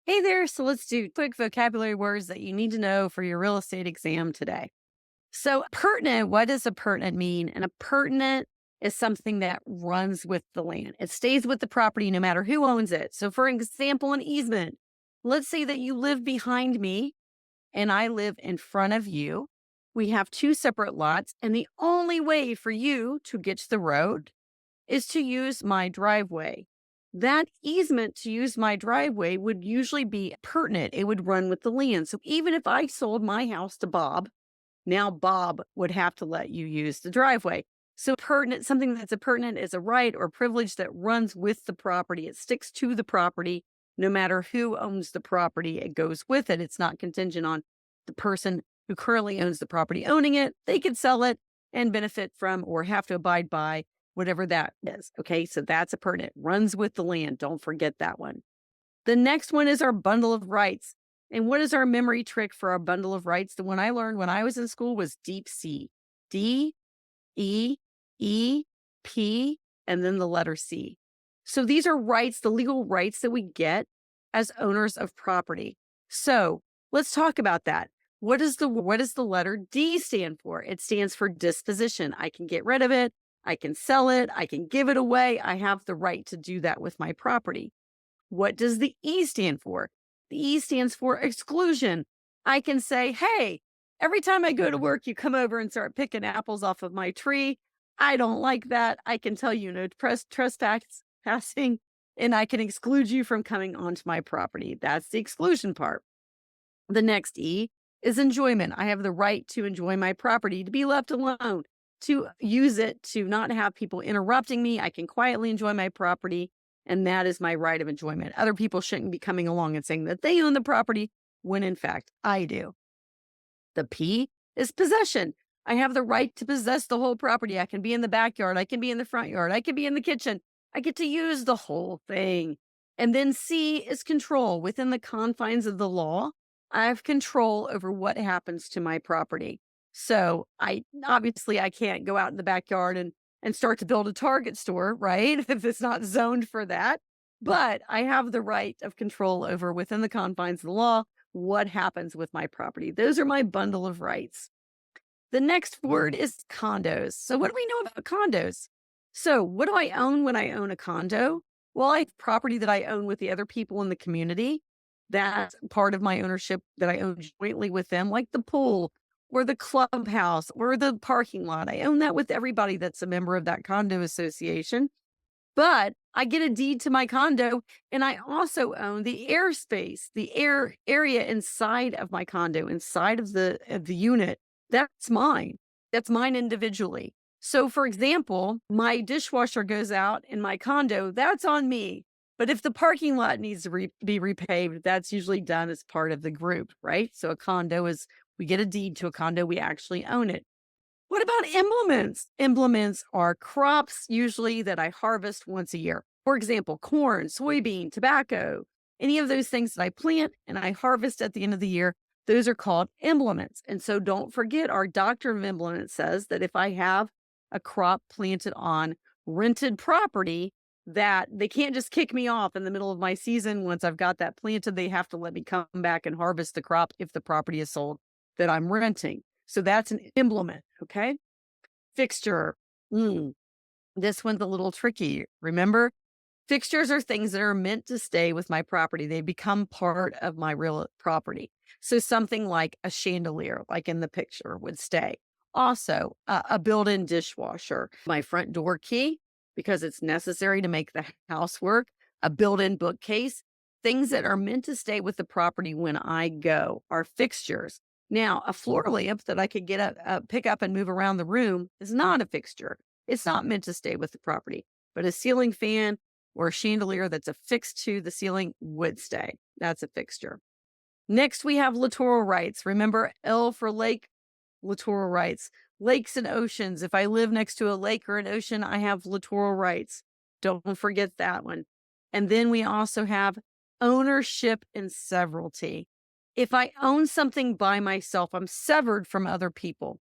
Hey there, so let's do quick vocabulary words that you need to know for your real estate exam today. So, pertinent, what does a pertinent mean? And a pertinent is something that runs with the land. It stays with the property no matter who owns it. So, for example, an easement. Let's say that you live behind me and I live in front of you. We have two separate lots, and the only way for you to get to the road is to use my driveway. That easement to use my driveway would usually be pertinent. It would run with the land. So even if I sold my house to Bob, now Bob would have to let you use the driveway. So pertinent, something that's a pertinent is a right or privilege that runs with the property. It sticks to the property. No matter who owns the property, it goes with it. It's not contingent on the person who currently owns the property owning it. They could sell it and benefit from or have to abide by whatever that is. Okay, so that's a pertinent, runs with the land. Don't forget that one. The next one is our bundle of rights. And what is our memory trick for our bundle of rights? The one I learned when I was in school was deep C. D, E, E, P, and then the letter C. So these are rights, the legal rights that we get as owners of property. So let's talk about that. What does the letter D stand for? It stands for disposition. I can get rid of it. I can sell it. I can give it away. I have the right to do that with my property. What does the E stand for? The E stands for exclusion. I can say, hey, every time I go to work, you come over and start picking apples off of my tree. I don't like that. I can tell you no trespassing, and I can exclude you from coming onto my property. That's the exclusion part. The next E is enjoyment. I have the right to enjoy my property, to be left alone, to use it, to not have people interrupting me. I can quietly enjoy my property, and that is my right of enjoyment. Other people shouldn't be coming along and saying that they own the property when in fact I do. The P is possession. I have the right to possess the whole property. I can be in the backyard. I can be in the front yard. I can be in the kitchen. I get to use the whole thing. And then C is control. Within the confines of the law, I have control over what happens to my property. So I can't go out in the backyard and start to build a Target store, right? If it's not zoned for that. But I have the right of control over within the confines of the law what happens with my property. Those are my bundle of rights. The next word is condos. So what do we know about condos? So what do I own when I own a condo? Well, I have property that I own with the other people in the community. That's part of my ownership that I own jointly with them, like the pool or the clubhouse or the parking lot. I own that with everybody that's a member of that condo association. But I get a deed to my condo, and I also own the airspace, the area inside of my condo, inside of the unit. That's mine. That's mine individually. So, for example, my dishwasher goes out in my condo. That's on me. But if the parking lot needs to be repaved, that's usually done as part of the group, right? So, a condo is we get a deed to a condo, we actually own it. What about emblements? Emblements are crops usually that I harvest once a year. For example, corn, soybean, tobacco, any of those things that I plant and I harvest at the end of the year, those are called emblements. And so don't forget our doctrine of emblements says that if I have a crop planted on rented property, that they can't just kick me off in the middle of my season. Once I've got that planted, they have to let me come back and harvest the crop if the property is sold that I'm renting. So that's an emblement, okay? Fixture. This one's a little tricky. Remember, fixtures are things that are meant to stay with my property. They become part of my real property. So something like a chandelier, like in the picture, would stay. Also, a built-in dishwasher, my front door key, because it's necessary to make the house work, a built-in bookcase, things that are meant to stay with the property when I go are fixtures. Now, a floor lamp that I could pick up and move around the room is not a fixture. It's not meant to stay with the property, but a ceiling fan or a chandelier that's affixed to the ceiling would stay. That's a fixture. Next, we have littoral rights. Remember L for lake, littoral rights. Lakes and oceans. If I live next to a lake or an ocean, I have littoral rights. Don't forget that one. And then we also have ownership and severalty. If I own something by myself, I'm severed from other people.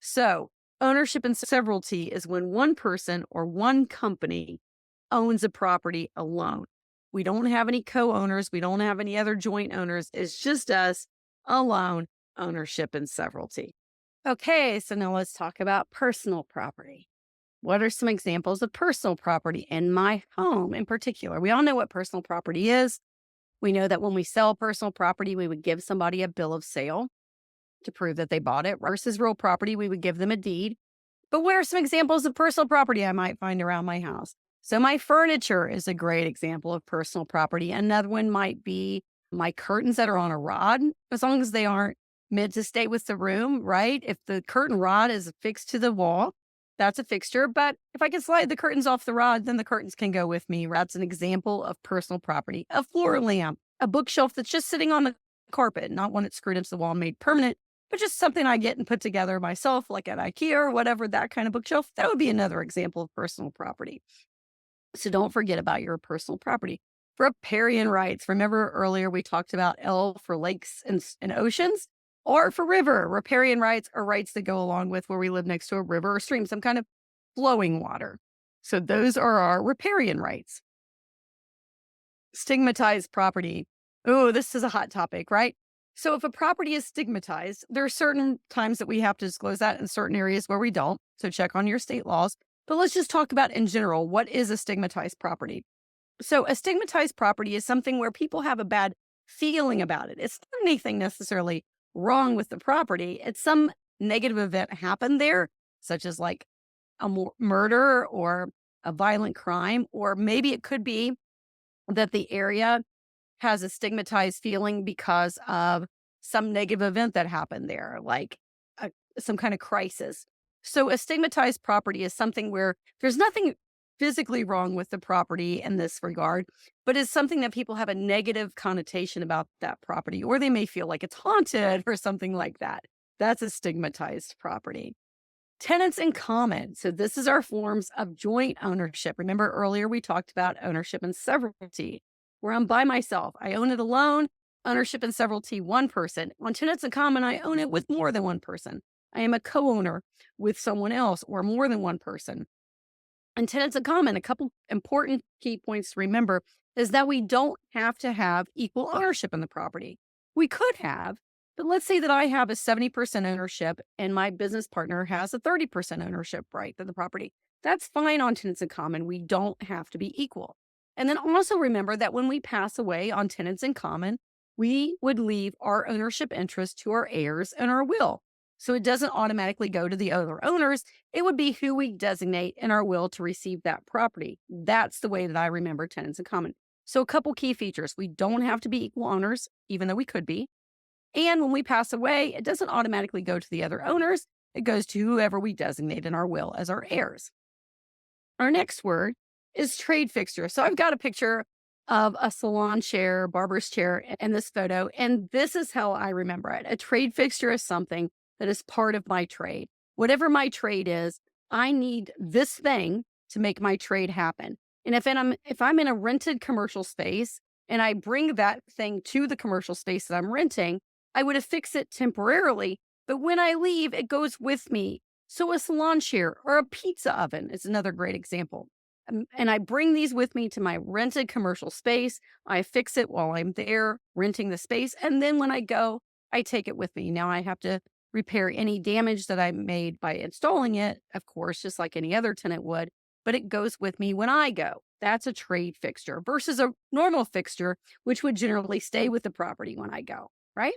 So ownership and severalty is when one person or one company owns a property alone. We don't have any co-owners. We don't have any other joint owners. It's just us alone, ownership and severalty. Okay, so now let's talk about personal property. What are some examples of personal property in my home in particular? We all know what personal property is. We know that when we sell personal property, we would give somebody a bill of sale to prove that they bought it versus real property. We would give them a deed. But what are some examples of personal property I might find around my house? So my furniture is a great example of personal property. Another one might be my curtains that are on a rod, as long as they aren't meant to stay with the room, right? If the curtain rod is affixed to the wall, that's a fixture. But if I can slide the curtains off the rod, then the curtains can go with me. That's an example of personal property. A floor lamp, a bookshelf that's just sitting on the carpet, not one that's screwed into the wall and made permanent, but just something I get and put together myself, like at IKEA or whatever, that kind of bookshelf. That would be another example of personal property. So don't forget about your personal property. Riparian rights. Remember earlier we talked about L for lakes and oceans, or for river. Riparian rights are rights that go along with where we live next to a river or stream, some kind of flowing water. So those are our riparian rights. Stigmatized property. Oh, this is a hot topic, right? So if a property is stigmatized, there are certain times that we have to disclose that in certain areas where we don't. So check on your state laws. But let's just talk about in general, what is a stigmatized property? So a stigmatized property is something where people have a bad feeling about it. It's not anything necessarily wrong with the property. It's some negative event happened there, such as like a murder or a violent crime, or maybe it could be that the area has a stigmatized feeling because of some negative event that happened there, like some kind of crisis. So a stigmatized property is something where there's nothing physically wrong with the property in this regard, but it's something that people have a negative connotation about that property, or they may feel like it's haunted or something like that. That's a stigmatized property. Tenants in common. So this is our forms of joint ownership. Remember earlier we talked about ownership and severalty, where I'm by myself. I own it alone. Ownership and severalty, one person. On tenants in common, I own it with more than one person. I am a co-owner with someone else or more than one person. And tenants in common, a couple important key points to remember is that we don't have to have equal ownership in the property. We could have, but let's say that I have a 70% ownership and my business partner has a 30% ownership right to the property. That's fine on tenants in common. We don't have to be equal. And then also remember that when we pass away on tenants in common, we would leave our ownership interest to our heirs in our will. So it doesn't automatically go to the other owners. It would be who we designate in our will to receive that property. That's the way that I remember tenants in common. So a couple key features. We don't have to be equal owners, even though we could be. And when we pass away, it doesn't automatically go to the other owners. It goes to whoever we designate in our will as our heirs. Our next word is trade fixture. So I've got a picture of a salon chair, barber's chair in this photo, and this is how I remember it. A trade fixture is something that is part of my trade. Whatever my trade is, I need this thing to make my trade happen. And if I'm in a rented commercial space and I bring that thing to the commercial space that I'm renting, I would affix it temporarily, but when I leave, it goes with me. So a salon chair or a pizza oven is another great example. And I bring these with me to my rented commercial space. I fix it while I'm there renting the space. And then when I go, I take it with me. Now I have to repair any damage that I made by installing it, of course, just like any other tenant would, but it goes with me when I go. That's a trade fixture versus a normal fixture, which would generally stay with the property when I go, right?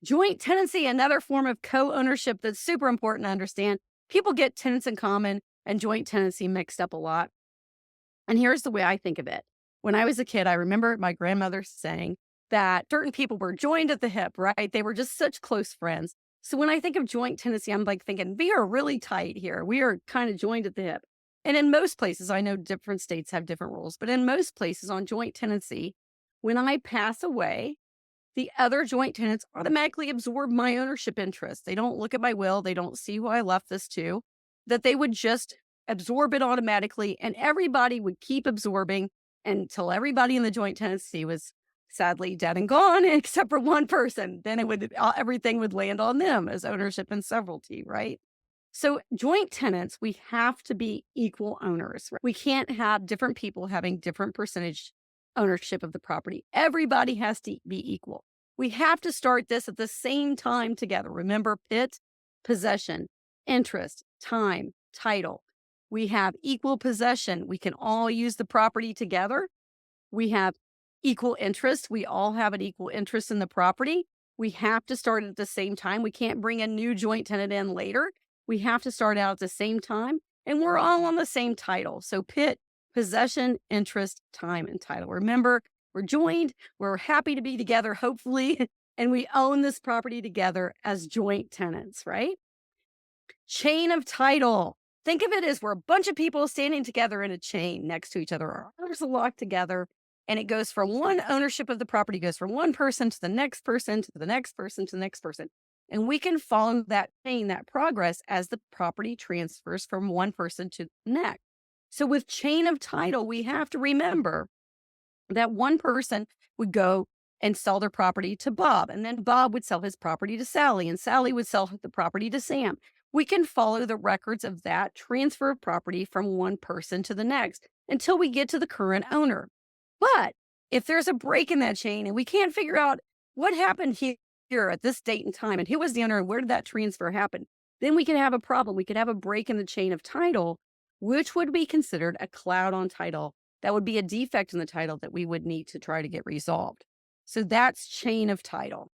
Joint tenancy, another form of co-ownership that's super important to understand. People get tenants in common and joint tenancy mixed up a lot. And here's the way I think of it. When I was a kid, I remember my grandmother saying that certain people were joined at the hip, right? They were just such close friends. So when I think of joint tenancy, I'm like thinking, we are really tight here. We are kind of joined at the hip. And in most places, I know different states have different rules, but in most places on joint tenancy, when I pass away, the other joint tenants automatically absorb my ownership interest. They don't look at my will. They don't see who I left this to, that they would just absorb it automatically. And everybody would keep absorbing until everybody in the joint tenancy was sadly dead and gone, except for one person. Then everything would land on them as ownership and severalty, right? So joint tenants, we have to be equal owners. Right? We can't have different people having different percentage ownership of the property. Everybody has to be equal. We have to start this at the same time together. Remember, possession, interest, time, title. We have equal possession. We can all use the property together. We have equal interest. We all have an equal interest in the property. We have to start at the same time. We can't bring a new joint tenant in later. We have to start out at the same time. And we're all on the same title. So possession, interest, time, and title. Remember, we're joined. We're happy to be together, hopefully. And we own this property together as joint tenants, right? Chain of title. Think of it as we're a bunch of people standing together in a chain next to each other. Our arms are locked together, and it goes from one ownership of the property, goes from one person to the next person, to the next person, to the next person. And we can follow that chain, that progress, as the property transfers from one person to the next. So with chain of title, we have to remember that one person would go and sell their property to Bob, and then Bob would sell his property to Sally, and Sally would sell the property to Sam. We can follow the records of that transfer of property from one person to the next until we get to the current owner. But if there's a break in that chain and we can't figure out what happened here at this date and time and who was the owner and where did that transfer happen, then we could have a problem. We could have a break in the chain of title, which would be considered a cloud on title. That would be a defect in the title that we would need to try to get resolved. So that's chain of title.